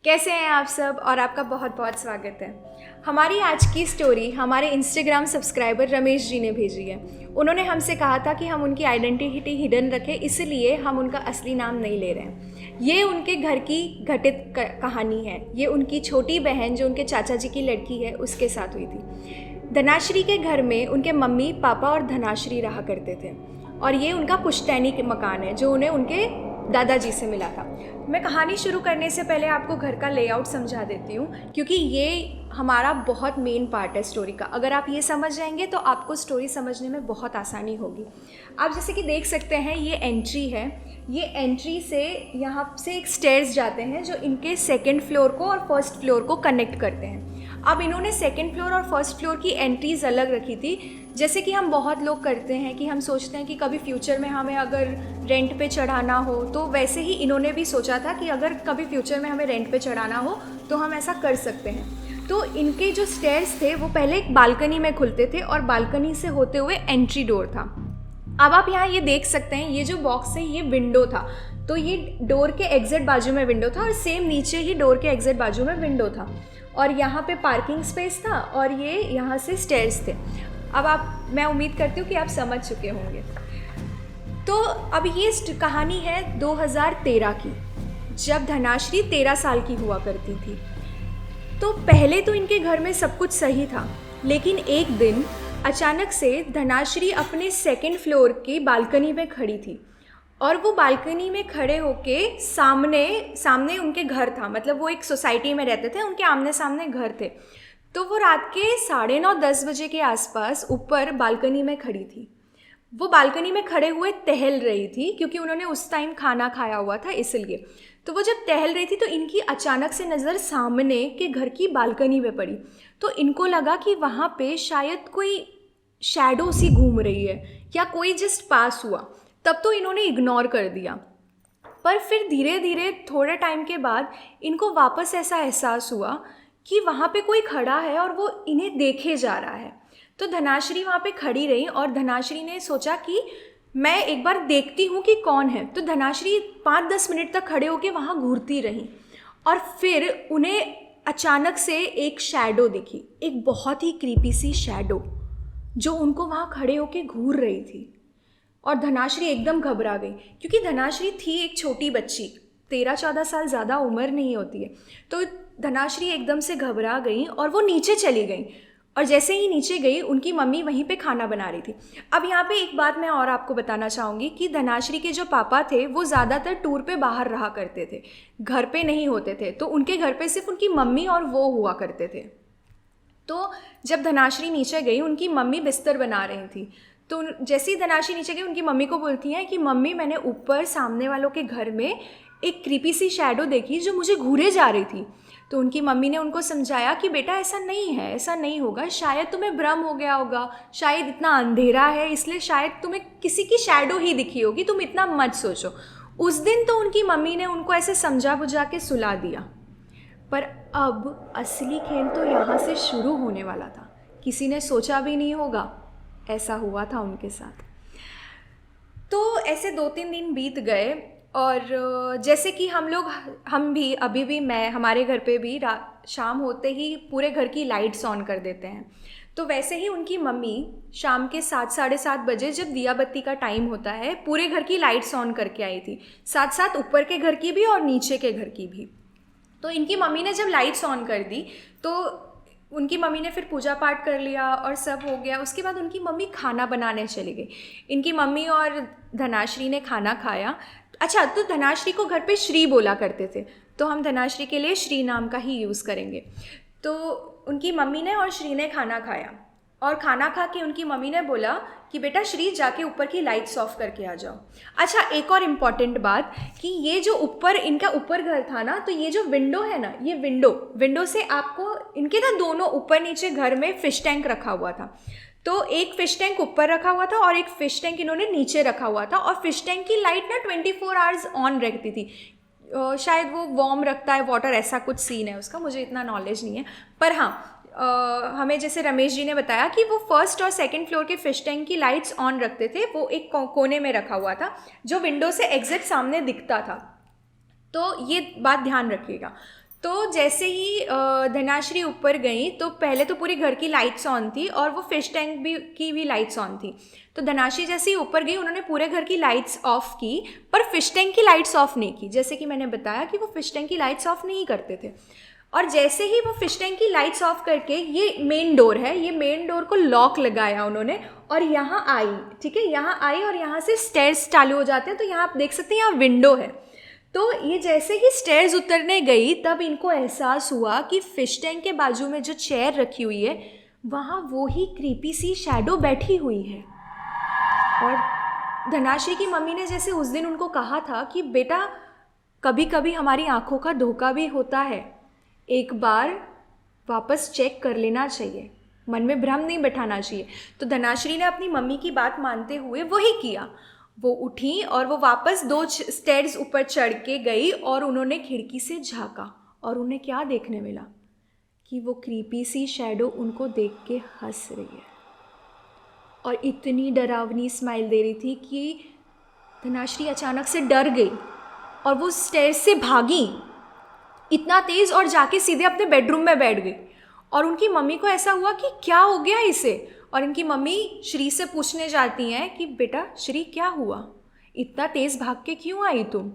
कैसे हैं आप सब और आपका बहुत बहुत स्वागत है। हमारी आज की स्टोरी हमारे इंस्टाग्राम सब्सक्राइबर रमेश जी ने भेजी है। उन्होंने हमसे कहा था कि हम उनकी आइडेंटिटी हिडन रखें, इसलिए हम उनका असली नाम नहीं ले रहे हैं। ये उनके घर की घटित कहानी है। ये उनकी छोटी बहन जो उनके चाचा जी की लड़की है उसके साथ हुई थी। धनाश्री के घर में उनके मम्मी पापा और धनाश्री रहा करते थे और ये उनका पुश्तैनी मकान है जो उन्हें उनके दादाजी से मिला था। मैं कहानी शुरू करने से पहले आपको घर का लेआउट समझा देती हूँ, क्योंकि ये हमारा बहुत मेन पार्ट है स्टोरी का। अगर आप ये समझ जाएंगे तो आपको स्टोरी समझने में बहुत आसानी होगी। आप जैसे कि देख सकते हैं ये एंट्री है। ये एंट्री से यहाँ से एक स्टेयर्स जाते हैं जो इनके सेकंड फ्लोर को और फर्स्ट फ्लोर को कनेक्ट करते हैं। अब इन्होंने सेकंड फ्लोर और फर्स्ट फ्लोर की एंट्रीज अलग रखी थी, जैसे कि हम बहुत लोग करते हैं कि हम सोचते हैं कि कभी फ्यूचर में हमें अगर रेंट पे चढ़ाना हो, तो वैसे ही इन्होंने भी सोचा था कि अगर कभी फ्यूचर में हमें रेंट पे चढ़ाना हो तो हम ऐसा कर सकते हैं। तो इनके जो स्टेयर्स थे वो पहले एक बालकनी में खुलते थे और बालकनी से होते हुए एंट्री डोर था। अब आप यहाँ ये देख सकते हैं, ये जो बॉक्स है ये विंडो था, तो ये डोर के एग्जिट बाजू में विंडो था और सेम नीचे ही डोर के एग्जिट बाजू में विंडो था और यहाँ पे पार्किंग स्पेस था और ये यहाँ से स्टेयर्स थे। अब मैं उम्मीद करती हूँ कि आप समझ चुके होंगे। तो अब ये कहानी है 2013 की, जब धनाश्री 13 साल की हुआ करती थी। तो पहले तो इनके घर में सब कुछ सही था, लेकिन एक दिन अचानक से धनाश्री अपने सेकंड फ्लोर की बालकनी में खड़ी थी और वो बालकनी में खड़े होके सामने उनके घर था। मतलब वो एक सोसाइटी में रहते थे, उनके आमने सामने घर थे। तो वो रात के 9:30-10 बजे के आसपास ऊपर बालकनी में खड़ी थी। वो बालकनी में खड़े हुए टहल रही थी, क्योंकि उन्होंने उस टाइम खाना खाया हुआ था इसलिए। तो वो जब टहल रही थी तो इनकी अचानक से नज़र सामने के घर की बालकनी में पड़ी। तो इनको लगा कि वहाँ पे शायद कोई शैडो सी घूम रही है या कोई जस्ट पास हुआ। तब तो इन्होंने इग्नोर कर दिया, पर फिर धीरे धीरे थोड़े टाइम के बाद इनको वापस ऐसा एहसास हुआ कि वहाँ पे कोई खड़ा है और वो इन्हें देखे जा रहा है। तो धनाश्री वहाँ पे खड़ी रही और धनाश्री ने सोचा कि मैं एक बार देखती हूँ कि कौन है। तो धनाश्री 5-10 मिनट तक खड़े होकर वहाँ घूरती रही और फिर उन्हें अचानक से एक शैडो दिखी, एक बहुत ही क्रीपी सी शैडो जो उनको वहाँ खड़े होकर घूर रही थी। और धनाश्री एकदम घबरा गई, क्योंकि धनाश्री थी एक छोटी बच्ची, 13-14 साल, ज़्यादा उम्र नहीं होती है। तो धनाश्री एकदम से घबरा गई और वो नीचे चली गई। और जैसे ही नीचे गई उनकी मम्मी वहीं पे खाना बना रही थी। अब यहाँ पे एक बात मैं और आपको बताना चाहूँगी कि धनाश्री के जो पापा थे वो ज़्यादातर टूर पे बाहर रहा करते थे, घर पे नहीं होते थे। तो उनके घर पे सिर्फ उनकी मम्मी और वो हुआ करते थे। तो जब धनाश्री नीचे गई, उनकी मम्मी बिस्तर बना रही थी। तो जैसे ही धनाश्री नीचे गई, उनकी मम्मी को बोलती हैं कि मम्मी, मैंने ऊपर सामने वालों के घर में एक क्रीपी सी शैडो देखी जो मुझे घूरे जा रही थी। तो उनकी मम्मी ने उनको समझाया कि बेटा ऐसा नहीं है, ऐसा नहीं होगा, शायद तुम्हें भ्रम हो गया होगा, शायद इतना अंधेरा है इसलिए शायद तुम्हें किसी की शैडो ही दिखी होगी, तुम इतना मत सोचो। उस दिन तो उनकी मम्मी ने उनको ऐसे समझा बुझा के सुला दिया। पर अब असली खेल तो यहाँ से शुरू होने वाला था। किसी ने सोचा भी नहीं होगा ऐसा हुआ था उनके साथ। तो ऐसे 2-3 दिन बीत गए और जैसे कि हम भी अभी भी हमारे घर पे भी शाम होते ही पूरे घर की लाइट्स ऑन कर देते हैं। तो वैसे ही उनकी मम्मी शाम के 7-7:30 बजे जब दिया बत्ती का टाइम होता है, पूरे घर की लाइट्स ऑन करके आई थी, साथ साथ ऊपर के घर की भी और नीचे के घर की भी। तो इनकी मम्मी ने जब लाइट्स ऑन कर दी तो उनकी मम्मी ने फिर पूजा पाठ कर लिया और सब हो गया। उसके बाद उनकी मम्मी खाना बनाने चली गई। इनकी मम्मी और धनाश्री ने खाना खाया। अच्छा, तो धनाश्री को घर पे श्री बोला करते थे, तो हम धनाश्री के लिए श्री नाम का ही यूज़ करेंगे। तो उनकी मम्मी ने और श्री ने खाना खाया और खाना खा के उनकी मम्मी ने बोला कि बेटा श्री, जाके ऊपर की लाइट्स ऑफ करके आ जाओ। अच्छा, एक और इम्पॉर्टेंट बात कि ये जो इनका ऊपर घर था ना, तो ये जो विंडो है ना, ये विंडो से आपको इनके ना दोनों ऊपर नीचे घर में फ़िश टैंक रखा हुआ था। तो एक फ़िश टैंक ऊपर रखा हुआ था और एक फ़िश टैंक इन्होंने नीचे रखा हुआ था। और फ़िश टैंक की लाइट ना 24 आवर्स ऑन रहती थी। शायद वो वार्म रखता है वाटर, ऐसा कुछ सीन है उसका, मुझे इतना नॉलेज नहीं है। पर हाँ, हमें जैसे रमेश जी ने बताया कि वो फर्स्ट और सेकंड फ्लोर के फ़िश टैंक की लाइट्स ऑन रखते थे। वो एक कोने में रखा हुआ था जो विंडो से एग्जिट सामने दिखता था। तो ये बात ध्यान रखिएगा। तो जैसे ही धनाश्री ऊपर गई तो पहले तो पूरी घर की लाइट्स ऑन थी और वो फिश टैंक की भी लाइट्स ऑन थी। तो धनाश्री जैसे ही ऊपर गई उन्होंने पूरे घर की लाइट्स ऑफ की, पर फिश टैंक की लाइट्स ऑफ नहीं की। जैसे कि मैंने बताया कि वो फिश टैंक की लाइट्स ऑफ नहीं करते थे। और जैसे ही वो फिश टैंक की लाइट्स ऑफ करके, ये मेन डोर है, ये मेन डोर को लॉक लगाया उन्होंने और यहाँ आई, ठीक है, यहाँ आई और यहाँ से स्टेयर्स चालू हो जाते हैं। तो यहाँ आप देख सकते हैं यहाँ विंडो है। तो ये जैसे ही स्टेयर्स उतरने गई तब इनको एहसास हुआ कि फिश टैंक के बाजू में जो चेयर रखी हुई है वहाँ वो ही क्रीपी सी शैडो बैठी हुई है। और धनाश्री की मम्मी ने जैसे उस दिन उनको कहा था कि बेटा कभी कभी हमारी आंखों का धोखा भी होता है, एक बार वापस चेक कर लेना चाहिए, मन में भ्रम नहीं बैठाना चाहिए। तो धनाश्री ने अपनी मम्मी की बात मानते हुए वही किया। वो उठी और वो वापस 2 स्टेयर्स ऊपर चढ़ के गई और उन्होंने खिड़की से झांका और उन्हें क्या देखने मिला कि वो क्रीपी सी शैडो उनको देख के हंस रही है और इतनी डरावनी स्माइल दे रही थी कि धनाश्री अचानक से डर गई और वो स्टेयर्स से भागी इतना तेज़ और जाके सीधे अपने बेडरूम में बैठ गई। और उनकी मम्मी को ऐसा हुआ कि क्या हो गया इसे, और इनकी मम्मी श्री से पूछने जाती हैं कि बेटा श्री क्या हुआ, इतना तेज़ भाग के क्यों आई तुम।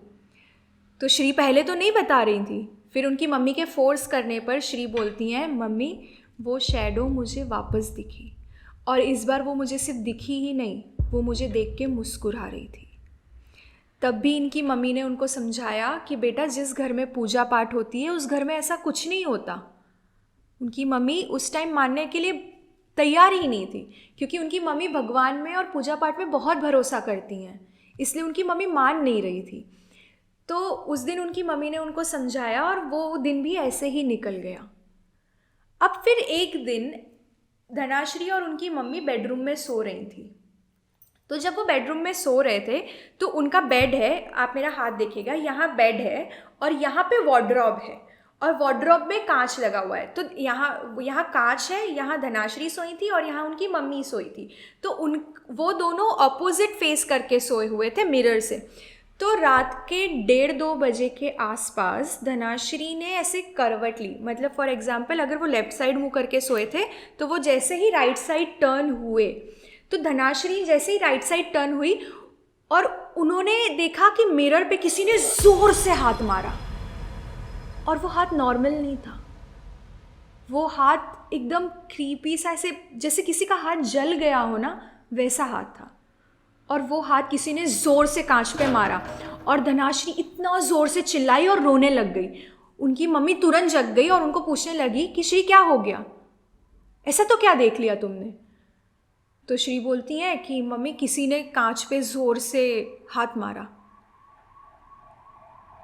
तो श्री पहले तो नहीं बता रही थी, फिर उनकी मम्मी के फोर्स करने पर श्री बोलती हैं मम्मी वो शैडो मुझे वापस दिखी और इस बार वो मुझे सिर्फ दिखी ही नहीं, वो मुझे देख के मुस्कुरा रही थी। तब भी इनकी मम्मी ने उनको समझाया कि बेटा जिस घर में पूजा पाठ होती है उस घर में ऐसा कुछ नहीं होता। उनकी मम्मी उस टाइम मानने के लिए तैयार ही नहीं थी क्योंकि उनकी मम्मी भगवान में और पूजा पाठ में बहुत भरोसा करती हैं, इसलिए उनकी मम्मी मान नहीं रही थी। तो उस दिन उनकी मम्मी ने उनको समझाया और वो दिन भी ऐसे ही निकल गया। अब फिर एक दिन धनाश्री और उनकी मम्मी बेडरूम में सो रही थी। तो जब वो बेडरूम में सो रहे थे तो उनका बेड है, आप मेरा हाथ देखिएगा, यहाँ बेड है और यहाँ पे वार्डरोब है और वार्डरोब में कांच लगा हुआ है। तो यहाँ कांच है, यहाँ धनाश्री सोई थी और यहाँ उनकी मम्मी सोई थी। तो वो दोनों ऑपोजिट फेस करके सोए हुए थे मिरर से। तो रात के 1:30-2 बजे के आसपास धनाश्री ने ऐसे करवट ली, मतलब फॉर एग्जांपल अगर वो लेफ़्ट साइड मुँह करके सोए थे तो वो जैसे ही राइट साइड टर्न हुए, तो धनाश्री जैसे ही राइट साइड टर्न हुई और उन्होंने देखा कि मिरर पे किसी ने ज़ोर से हाथ मारा और वो हाथ नॉर्मल नहीं था, वो हाथ एकदम क्रीपी सा, ऐसे जैसे किसी का हाथ जल गया हो ना वैसा हाथ था। और वो हाथ किसी ने ज़ोर से कांच पे मारा और धनाश्री इतना ज़ोर से चिल्लाई और रोने लग गई। उनकी मम्मी तुरंत जग गई और उनको पूछने लगी कि श्री क्या हो गया, ऐसा तो क्या देख लिया तुमने। तो श्री बोलती हैं कि मम्मी किसी ने कांच पे ज़ोर से हाथ मारा।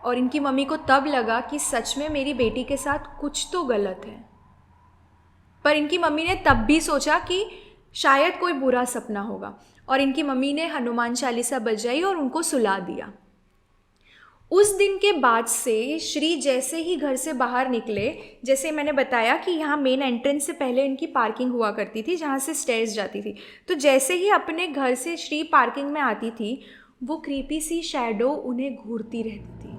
और इनकी मम्मी को तब लगा कि सच में मेरी बेटी के साथ कुछ तो गलत है। पर इनकी मम्मी ने तब भी सोचा कि शायद कोई बुरा सपना होगा और इनकी मम्मी ने हनुमान चालीसा बजाई और उनको सुला दिया। उस दिन के बाद से श्री जैसे ही घर से बाहर निकले, जैसे मैंने बताया कि यहाँ मेन एंट्रेंस से पहले इनकी पार्किंग हुआ करती थी जहाँ से स्टेयर्स जाती थी, तो जैसे ही अपने घर से श्री पार्किंग में आती थी वो क्रीपी सी शैडो उन्हें घूरती रहती थी,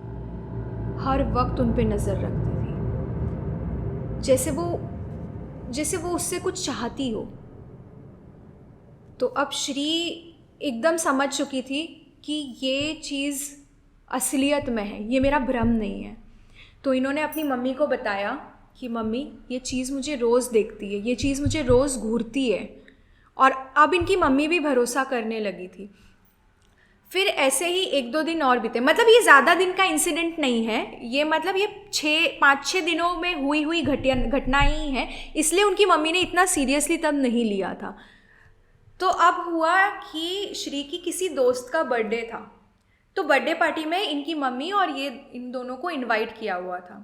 हर वक्त उन पे नज़र रखती थी, जैसे वो उससे कुछ चाहती हो। तो अब श्री एकदम समझ चुकी थी कि ये चीज़ असलियत में है, ये मेरा भ्रम नहीं है। तो इन्होंने अपनी मम्मी को बताया कि मम्मी ये चीज़ मुझे रोज़ देखती है, ये चीज़ मुझे रोज़ घूरती है। और अब इनकी मम्मी भी भरोसा करने लगी थी। फिर ऐसे ही 1-2 दिन और बीते, मतलब ये ज़्यादा दिन का इंसिडेंट नहीं है, ये मतलब ये 5-6 दिनों में हुई घटना ही है, इसलिए उनकी मम्मी ने इतना सीरियसली तब नहीं लिया था। तो अब हुआ कि श्री की किसी दोस्त का बर्थडे था, तो बर्थडे पार्टी में इनकी मम्मी और ये इन दोनों को इनवाइट किया हुआ था।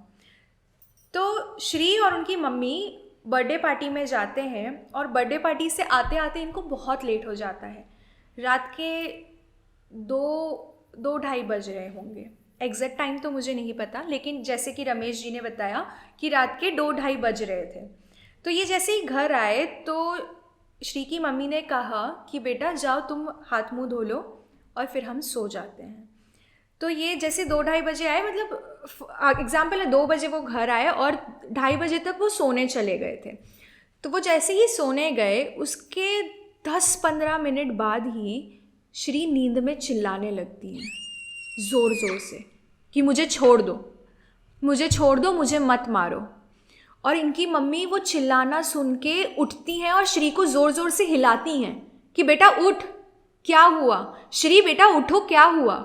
तो श्री और उनकी मम्मी बर्थडे पार्टी में जाते हैं और बर्थडे पार्टी से आते आते इनको बहुत लेट हो जाता है, रात के 2-2:30 बज रहे होंगे, एग्जैक्ट टाइम तो मुझे नहीं पता, लेकिन जैसे कि रमेश जी ने बताया कि रात के 2-2:30 बज रहे थे। तो ये जैसे ही घर आए तो श्री की मम्मी ने कहा कि बेटा जाओ तुम हाथ मुंह धो लो और फिर हम सो जाते हैं। तो ये जैसे 2-2:30 बजे आए, मतलब एग्जाम्पल है 2 बजे वो घर आए और 2:30 बजे तक वो सोने चले गए थे। तो वो जैसे ही सोने गए उसके 10-15 मिनट बाद ही श्री नींद में चिल्लाने लगती हैं ज़ोर ज़ोर से कि मुझे छोड़ दो, मुझे छोड़ दो, मुझे मत मारो। और इनकी मम्मी वो चिल्लाना सुन के उठती हैं और श्री को ज़ोर ज़ोर से हिलाती हैं कि बेटा उठ, क्या हुआ, श्री बेटा उठो, क्या हुआ।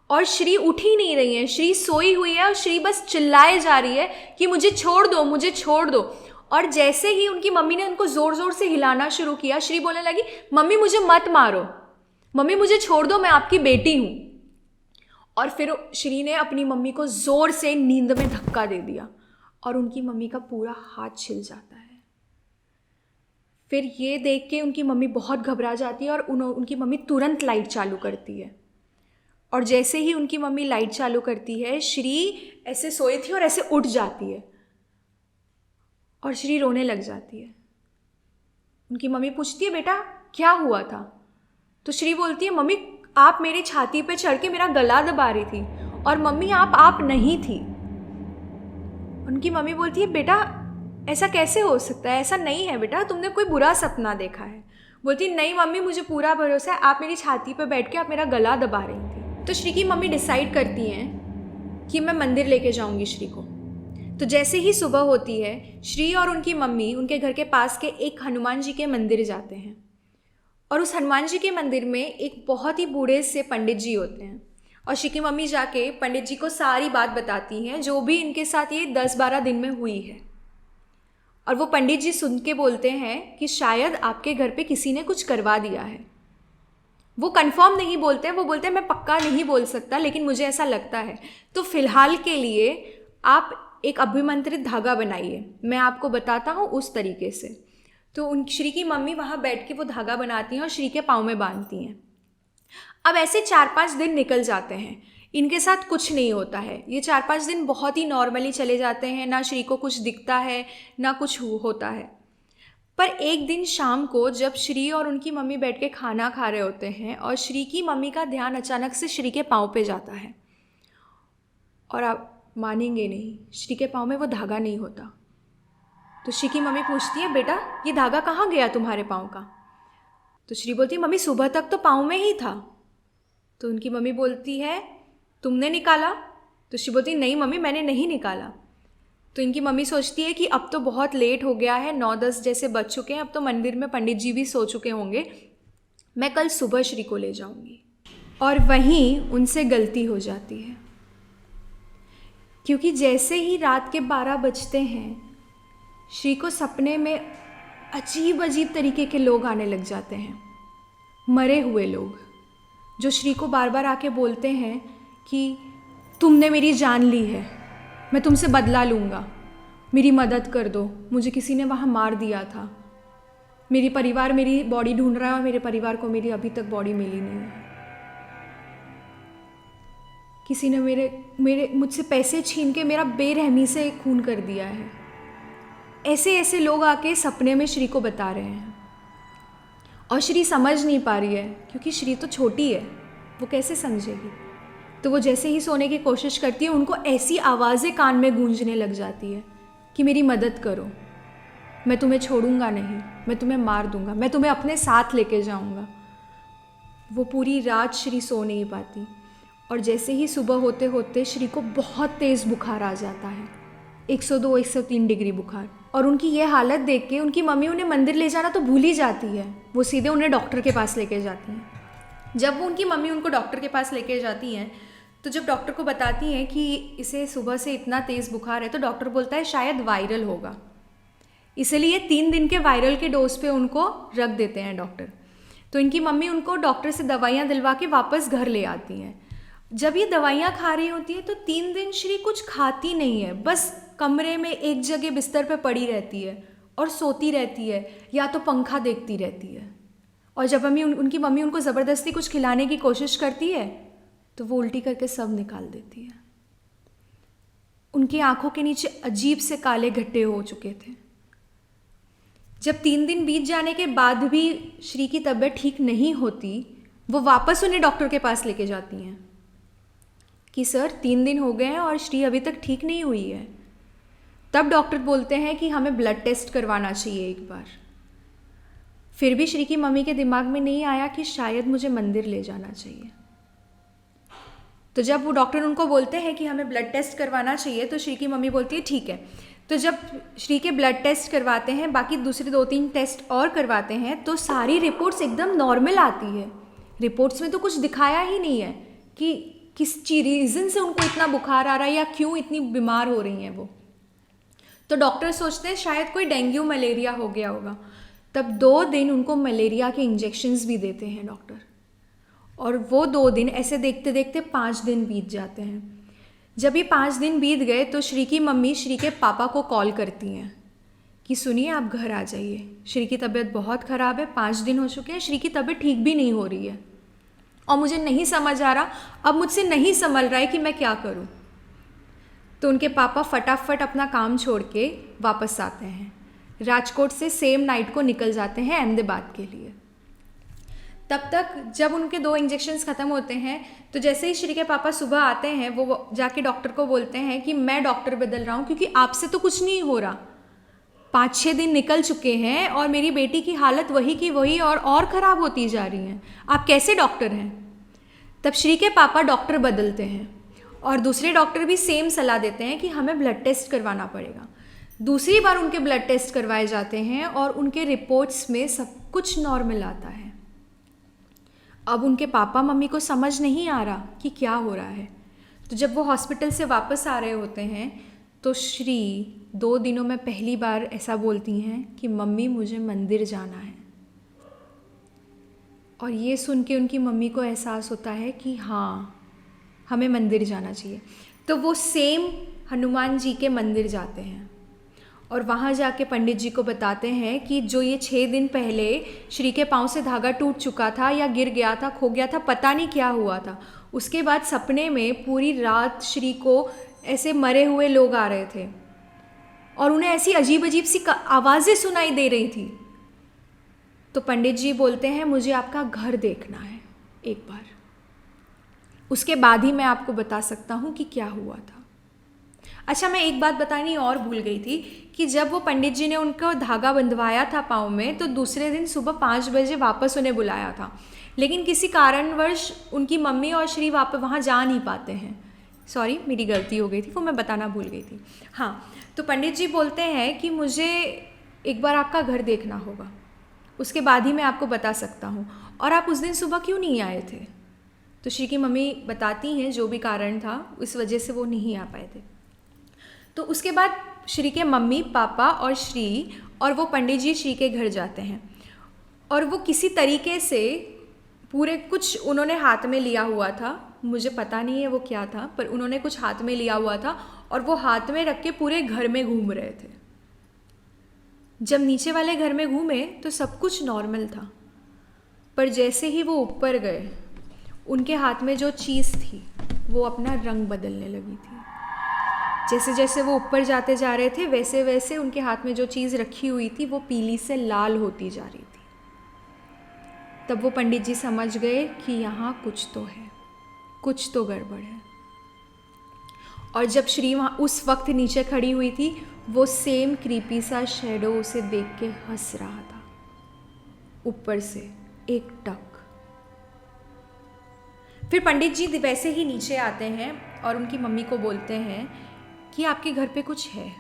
और श्री उठ ही नहीं रही है, श्री सोई हुई है और श्री बस चिल्लाए जा रही है कि मुझे छोड़ दो, मुझे छोड़ दो। और जैसे ही उनकी मम्मी ने उनको ज़ोर ज़ोर से हिलाना शुरू किया, श्री बोलने लगी मम्मी मुझे मत मारो, मम्मी मुझे छोड़ दो, मैं आपकी बेटी हूँ। और फिर श्री ने अपनी मम्मी को ज़ोर से नींद में धक्का दे दिया और उनकी मम्मी का पूरा हाथ छिल जाता है। फिर ये देख के उनकी मम्मी बहुत घबरा जाती है और उनकी मम्मी तुरंत लाइट चालू करती है। और जैसे ही उनकी मम्मी लाइट चालू करती है, श्री ऐसे सोई थी और ऐसे उठ जाती है और श्री रोने लग जाती है। उनकी मम्मी पूछती है बेटा क्या हुआ था? तो श्री बोलती है मम्मी आप मेरी छाती पे चढ़ के मेरा गला दबा रही थी और मम्मी आप नहीं थी। उनकी मम्मी बोलती है बेटा ऐसा कैसे हो सकता है, ऐसा नहीं है बेटा, तुमने कोई बुरा सपना देखा है। बोलती नहीं मम्मी मुझे पूरा भरोसा है, आप मेरी छाती पे बैठ के आप मेरा गला दबा रही थी। तो श्री की मम्मी डिसाइड करती हैं कि मैं मंदिर लेके जाऊंगी श्री को। तो जैसे ही सुबह होती है, श्री और उनकी मम्मी उनके घर के पास के एक हनुमान जी के मंदिर जाते हैं। और उस हनुमान जी के मंदिर में एक बहुत ही बूढ़े से पंडित जी होते हैं और श्री की मम्मी जाके पंडित जी को सारी बात बताती हैं जो भी इनके साथ ये 10-12 दिन में हुई है। और वो पंडित जी सुन के बोलते हैं कि शायद आपके घर पे किसी ने कुछ करवा दिया है। वो कंफर्म नहीं बोलते हैं, वो बोलते हैं मैं पक्का नहीं बोल सकता लेकिन मुझे ऐसा लगता है। तो फिलहाल के लिए आप एक अभिमंत्रित धागा बनाइए, मैं आपको बताता हूँ उस तरीके से। तो श्री की मम्मी वहाँ बैठ के वो धागा बनाती हैं और श्री के पाँव में बांधती हैं। अब ऐसे 4-5 दिन निकल जाते हैं, इनके साथ कुछ नहीं होता है। ये 4-5 दिन बहुत ही नॉर्मली चले जाते हैं, ना श्री को कुछ दिखता है ना कुछ होता है। पर एक दिन शाम को जब श्री और उनकी मम्मी बैठ के खाना खा रहे होते हैं और श्री की मम्मी का ध्यान अचानक से श्री के पाँव पे जाता है और आप मानेंगे नहीं, श्री के पाँव में वो धागा नहीं होता। तो श्री की मम्मी पूछती है बेटा ये धागा कहाँ गया तुम्हारे पाँव का? तो श्री बोलती है मम्मी सुबह तक तो पाँव में ही था। तो उनकी मम्मी बोलती है तुमने निकाला? तो श्री बोलती नहीं मम्मी मैंने नहीं निकाला। तो इनकी मम्मी सोचती है कि अब तो बहुत लेट हो गया है, 9-10 जैसे बज चुके हैं, अब तो मंदिर में पंडित जी भी सो चुके होंगे, मैं कल सुबह श्री को ले जाऊंगी। और वहीं उनसे गलती हो जाती है, क्योंकि जैसे ही रात के 12 बजते हैं श्री को सपने में अजीब अजीब तरीके के लोग आने लग जाते हैं, मरे हुए लोग, जो श्री को बार बार आके बोलते हैं कि तुमने मेरी जान ली है, मैं तुमसे बदला लूँगा, मेरी मदद कर दो, मुझे किसी ने वहाँ मार दिया था, मेरी परिवार मेरी बॉडी ढूंढ रहा है और मेरे परिवार को मेरी अभी तक बॉडी मिली नहीं है, किसी ने मेरे मुझसे पैसे छीन के मेरा बेरहमी से खून कर दिया है। ऐसे ऐसे लोग आके सपने में श्री को बता रहे हैं और श्री समझ नहीं पा रही है क्योंकि श्री तो छोटी है, वो कैसे समझेगी। तो वो जैसे ही सोने की कोशिश करती है उनको ऐसी आवाज़ें कान में गूंजने लग जाती है कि मेरी मदद करो, मैं तुम्हें छोड़ूंगा नहीं, मैं तुम्हें मार दूंगा, मैं तुम्हें अपने साथ लेके जाऊंगा। वो पूरी रात श्री सो नहीं पाती और जैसे ही सुबह होते होते श्री को बहुत तेज़ बुखार आ जाता है, 102-103 डिग्री बुखार। और उनकी ये हालत देख के उनकी मम्मी उन्हें मंदिर ले जाना तो भूल ही जाती है, वो सीधे उन्हें डॉक्टर के पास लेके जाती हैं। जब वो उनकी मम्मी उनको डॉक्टर के पास लेके जाती हैं तो जब डॉक्टर को बताती हैं कि इसे सुबह से इतना तेज़ बुखार है तो डॉक्टर बोलता है शायद वायरल होगा, इसलिए 3 दिन के वायरल के डोज पे उनको रख देते हैं डॉक्टर। तो इनकी मम्मी उनको डॉक्टर से दवाइयाँ दिलवा के वापस घर ले आती हैं। जब ये दवाइयाँ खा रही होती है तो 3 दिन श्री कुछ खाती नहीं है, बस कमरे में एक जगह बिस्तर पे पड़ी रहती है और सोती रहती है या तो पंखा देखती रहती है। और जब उनकी मम्मी उनको ज़बरदस्ती कुछ खिलाने की कोशिश करती है तो वो उल्टी करके सब निकाल देती है। उनकी आंखों के नीचे अजीब से काले घट्टे हो चुके थे। जब 3 दिन बीत जाने के बाद भी श्री की तबीयत ठीक नहीं होती, वो वापस उन्हें डॉक्टर के पास लेके जाती हैं कि सर 3 दिन हो गए हैं और श्री अभी तक ठीक नहीं हुई है। तब डॉक्टर बोलते हैं कि हमें ब्लड टेस्ट करवाना चाहिए एक बार। फिर भी श्री की मम्मी के दिमाग में नहीं आया कि शायद मुझे मंदिर ले जाना चाहिए। तो जब वो डॉक्टर उनको बोलते हैं कि हमें ब्लड टेस्ट करवाना चाहिए तो श्री की मम्मी बोलती है ठीक है। तो जब श्री के ब्लड टेस्ट करवाते हैं, बाकी दूसरे 2-3 टेस्ट और करवाते हैं, तो सारी रिपोर्ट्स एकदम नॉर्मल आती है। रिपोर्ट्स में तो कुछ दिखाया ही नहीं है कि किस रीज़न से उनको इतना बुखार आ रहा है या क्यों इतनी बीमार हो रही हैं वो। तो डॉक्टर सोचते हैं शायद कोई डेंगू मलेरिया हो गया होगा। तब 2 दिन उनको मलेरिया के इंजेक्शन्स भी देते हैं डॉक्टर। और वो 2 दिन ऐसे देखते देखते 5 दिन बीत जाते हैं। जब ये 5 दिन बीत गए तो श्री की मम्मी श्री के पापा को कॉल करती हैं कि सुनिए आप घर आ जाइए, श्री की तबीयत बहुत ख़राब है, 5 दिन हो चुके हैं, श्री की तबीयत ठीक भी नहीं हो रही है और मुझे नहीं समझ आ रहा, अब मुझसे नहीं संभल रहा है कि मैं क्या करूं। तो उनके पापा फटाफट अपना काम छोड़ के वापस आते हैं। राजकोट से सेम नाइट को निकल जाते हैं अहमदाबाद के लिए। तब तक जब उनके 2 इंजेक्शन्स ख़त्म होते हैं तो जैसे ही श्री के पापा सुबह आते हैं वो जाके डॉक्टर को बोलते हैं कि मैं डॉक्टर बदल रहा हूँ क्योंकि आपसे तो कुछ नहीं हो रहा। 5-6 दिन निकल चुके हैं और मेरी बेटी की हालत वही की वही और ख़राब होती जा रही हैं, आप कैसे डॉक्टर हैं। तब श्री के पापा डॉक्टर बदलते हैं और दूसरे डॉक्टर भी सेम सलाह देते हैं कि हमें ब्लड टेस्ट करवाना पड़ेगा। दूसरी बार उनके ब्लड टेस्ट करवाए जाते हैं और उनके रिपोर्ट्स में सब कुछ नॉर्मल आता है। अब उनके पापा मम्मी को समझ नहीं आ रहा कि क्या हो रहा है। तो जब वो हॉस्पिटल से वापस आ रहे होते हैं तो श्री 2 दिनों में पहली बार ऐसा बोलती हैं कि मम्मी मुझे मंदिर जाना है। और ये सुन के उनकी मम्मी को एहसास होता है कि हाँ हमें मंदिर जाना चाहिए। तो वो सेम हनुमान जी के मंदिर जाते हैं और वहाँ जाके पंडित जी को बताते हैं कि जो ये 6 दिन पहले श्री के पाँव से धागा टूट चुका था या गिर गया था, खो गया था, पता नहीं क्या हुआ था। उसके बाद सपने में पूरी रात श्री को ऐसे मरे हुए लोग आ रहे थे और उन्हें ऐसी अजीब अजीब सी आवाज़ें सुनाई दे रही थी। तो पंडित जी बोलते हैं मुझे आपका घर देखना है एक बार, उसके बाद ही मैं आपको बता सकता हूँ कि क्या हुआ था। अच्छा, मैं एक बात बतानी और भूल गई थी कि जब वो पंडित जी ने उनको धागा बंधवाया था पाँव में तो दूसरे दिन सुबह 5 बजे वापस उन्हें बुलाया था, लेकिन किसी कारणवश उनकी मम्मी और श्री वापस वहाँ जा नहीं पाते हैं। सॉरी, मेरी गलती हो गई थी, वो मैं बताना भूल गई थी। हाँ, तो पंडित जी बोलते हैं कि मुझे एक बार आपका घर देखना होगा, उसके बाद ही मैं आपको बता सकता हूँ, और आप उस दिन सुबह क्यों नहीं आए थे। तो श्री की मम्मी बताती हैं जो भी कारण था उस वजह से वो नहीं आ पाए थे। तो उसके बाद श्री के मम्मी पापा और श्री और वो पंडित जी श्री के घर जाते हैं और वो किसी तरीके से पूरे कुछ उन्होंने हाथ में लिया हुआ था, मुझे पता नहीं है वो क्या था, पर उन्होंने कुछ हाथ में लिया हुआ था और वो हाथ में रख के पूरे घर में घूम रहे थे। जब नीचे वाले घर में घूमे तो सब कुछ नॉर्मल था, पर जैसे ही वो ऊपर गए उनके हाथ में जो चीज़ थी वो अपना रंग बदलने लगी थी। जैसे जैसे वो ऊपर जाते जा रहे थे वैसे वैसे उनके हाथ में जो चीज़ रखी हुई थी वो पीली से लाल होती जा रही थी। तब वो पंडित जी समझ गए कि यहाँ कुछ तो है, कुछ तो गड़बड़ है। और जब श्री वहाँ उस वक्त नीचे खड़ी हुई थी वो सेम क्रीपी सा शैडो उसे देख के हंस रहा था ऊपर से एक टक। फिर पंडित जी वैसे ही नीचे आते हैं और उनकी मम्मी को बोलते हैं कि आपके घर पे कुछ है।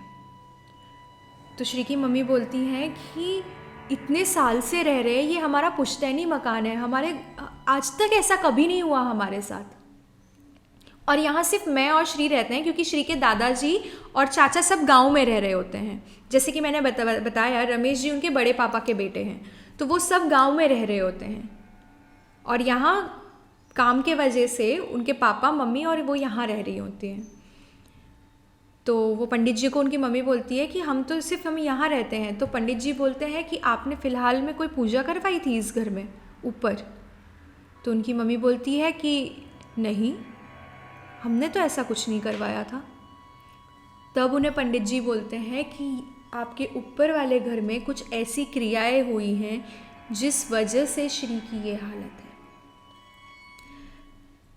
तो श्री की मम्मी बोलती हैं कि इतने साल से रह रहे, ये हमारा पुश्तैनी मकान है, हमारे आज तक ऐसा कभी नहीं हुआ हमारे साथ, और यहाँ सिर्फ मैं और श्री रहते हैं क्योंकि श्री के दादाजी और चाचा सब गांव में रह रहे होते हैं। जैसे कि मैंने बताया रमेश जी उनके बड़े पापा के बेटे हैं, तो वो सब गांव में रह रहे होते हैं और यहाँ काम के वजह से उनके पापा मम्मी और वो यहाँ रह रही होती हैं। तो वो पंडित जी को उनकी मम्मी बोलती है कि हम यहाँ रहते हैं। तो पंडित जी बोलते हैं कि आपने फ़िलहाल में कोई पूजा करवाई थी इस घर में ऊपर। तो उनकी मम्मी बोलती है कि नहीं, हमने तो ऐसा कुछ नहीं करवाया था। तब उन्हें पंडित जी बोलते हैं कि आपके ऊपर वाले घर में कुछ ऐसी क्रियाएं हुई हैं जिस वजह से श्री की ये हालत है।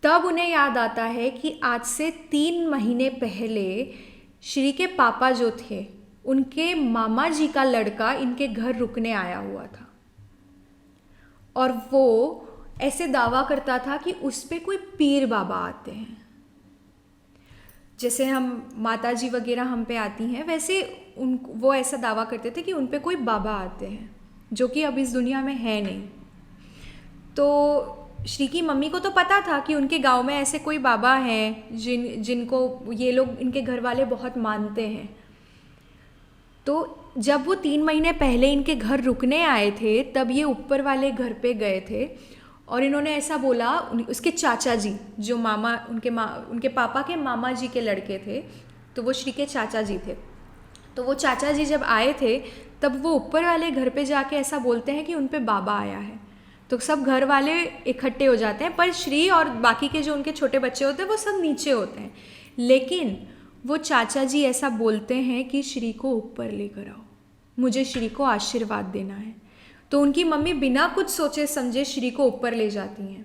तब उन्हें याद आता है कि आज से 3 महीने पहले श्री के पापा जो थे, उनके मामा जी का लड़का इनके घर रुकने आया हुआ था और वो ऐसे दावा करता था कि उस पे कोई पीर बाबा आते हैं। जैसे हम माता जी वगैरह हम पे आती हैं, वैसे वो ऐसा दावा करते थे कि उन पे कोई बाबा आते हैं, जो कि अब इस दुनिया में है नहीं। तो श्री की मम्मी को तो पता था कि उनके गांव में ऐसे कोई बाबा हैं जिनको ये लोग, इनके घर वाले बहुत मानते हैं। तो जब वो 3 महीने पहले इनके घर रुकने आए थे, तब ये ऊपर वाले घर पे गए थे और इन्होंने ऐसा बोला, उसके चाचा जी जो मामा, उनके पापा के मामा जी के लड़के थे, तो वो श्री के चाचा जी थे। तो वो चाचा जी जब आए थे, तब वो ऊपर वाले घर पे जाके ऐसा बोलते हैं कि उन पे बाबा आया है। तो सब घर वाले इकट्ठे हो जाते हैं, पर श्री और बाकी के जो उनके छोटे बच्चे होते हैं वो सब नीचे होते हैं। लेकिन वो चाचा जी ऐसा बोलते हैं कि श्री को ऊपर लेकर आओ, मुझे श्री को आशीर्वाद देना है। तो उनकी मम्मी बिना कुछ सोचे समझे श्री को ऊपर ले जाती हैं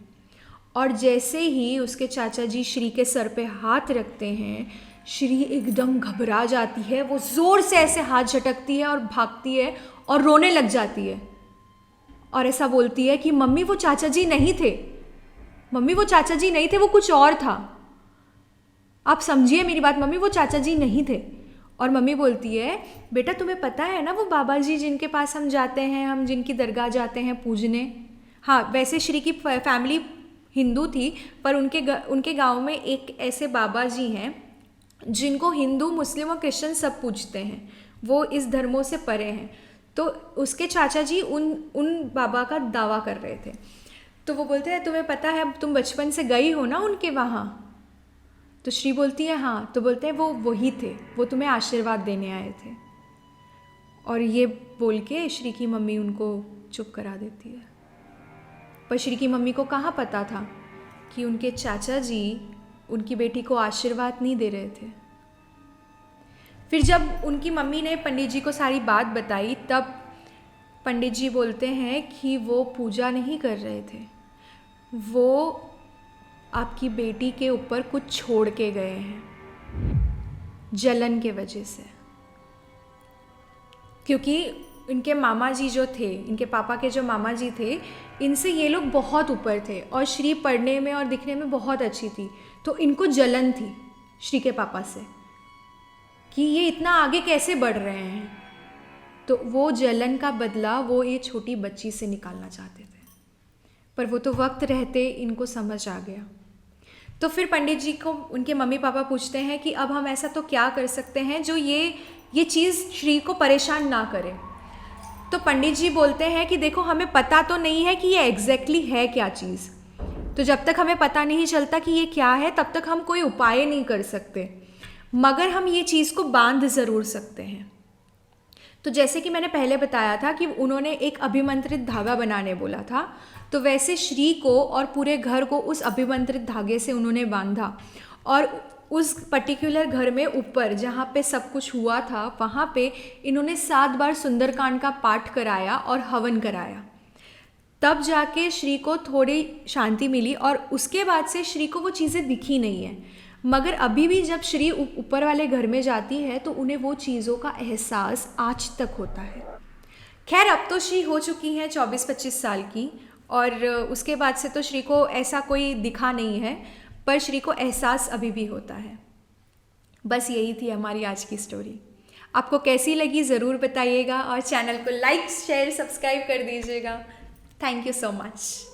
और जैसे ही उसके चाचा जी श्री के सर पे हाथ रखते हैं, श्री एकदम घबरा जाती है। वो ज़ोर से ऐसे हाथ झटकती है और भागती है और रोने लग जाती है और ऐसा बोलती है कि मम्मी वो चाचा जी नहीं थे, मम्मी वो चाचा जी नहीं थे, वो कुछ और था। आप समझिए मेरी बात, मम्मी वो चाचा जी नहीं थे। और मम्मी बोलती है, बेटा तुम्हें पता है ना वो बाबा जी जिनके पास हम जाते हैं, हम जिनकी दरगाह जाते हैं पूजने। हाँ, वैसे श्री की फैमिली हिंदू थी, पर उनके गांव में एक ऐसे बाबा जी हैं जिनको हिंदू, मुस्लिम और क्रिश्चियन सब पूजते हैं, वो इस धर्मों से परे हैं। तो उसके चाचा जी उन बाबा का दावा कर रहे थे। तो वो बोलते हैं, तुम्हें पता है तुम बचपन से गई हो ना उनके वहाँ? तो श्री बोलती है हाँ। तो बोलते हैं वो वही थे, वो तुम्हें आशीर्वाद देने आए थे। और ये बोल के श्री की मम्मी उनको चुप करा देती है। पर श्री की मम्मी को कहाँ पता था कि उनके चाचा जी उनकी बेटी को आशीर्वाद नहीं दे रहे थे। फिर जब उनकी मम्मी ने पंडित जी को सारी बात बताई, तब पंडित जी बोलते हैं कि वो पूजा नहीं कर रहे थे, वो आपकी बेटी के ऊपर कुछ छोड़ के गए हैं जलन के वजह से। क्योंकि इनके मामा जी जो थे, इनके पापा के जो मामा जी थे, इनसे ये लोग बहुत ऊपर थे और श्री पढ़ने में और दिखने में बहुत अच्छी थी। तो इनको जलन थी श्री के पापा से कि ये इतना आगे कैसे बढ़ रहे हैं। तो वो जलन का बदला वो ये छोटी बच्ची से निकालना चाहते थे, पर वो तो वक्त रहते इनको समझ आ गया। तो फिर पंडित जी को उनके मम्मी पापा पूछते हैं कि अब हम ऐसा तो क्या कर सकते हैं जो ये चीज़ श्री को परेशान ना करे। तो पंडित जी बोलते हैं कि देखो, हमें पता तो नहीं है कि ये एग्जैक्टली है क्या चीज़, तो जब तक हमें पता नहीं चलता कि ये क्या है, तब तक हम कोई उपाय नहीं कर सकते, मगर हम ये चीज़ को बांध ज़रूर सकते हैं। तो जैसे कि मैंने पहले बताया था कि उन्होंने एक अभिमंत्रित धागा बनाने बोला था, तो वैसे श्री को और पूरे घर को उस अभिमंत्रित धागे से उन्होंने बांधा और उस पर्टिकुलर घर में ऊपर जहाँ पे सब कुछ हुआ था, वहाँ पे इन्होंने 7 बार सुंदरकांड का पाठ कराया और हवन कराया। तब जाके श्री को थोड़ी शांति मिली और उसके बाद से श्री को वो चीज़ें दिखी नहीं है, मगर अभी भी जब श्री ऊपर वाले घर में जाती है तो उन्हें वो चीज़ों का एहसास आज तक होता है। खैर, अब तो श्री हो चुकी हैं 24-25 साल की और उसके बाद से तो श्री को ऐसा कोई दिखा नहीं है, पर श्री को एहसास अभी भी होता है। बस यही थी हमारी आज की स्टोरी। आपको कैसी लगी ज़रूर बताइएगा और चैनल को लाइक, शेयर, सब्सक्राइब कर दीजिएगा। Thank you so much.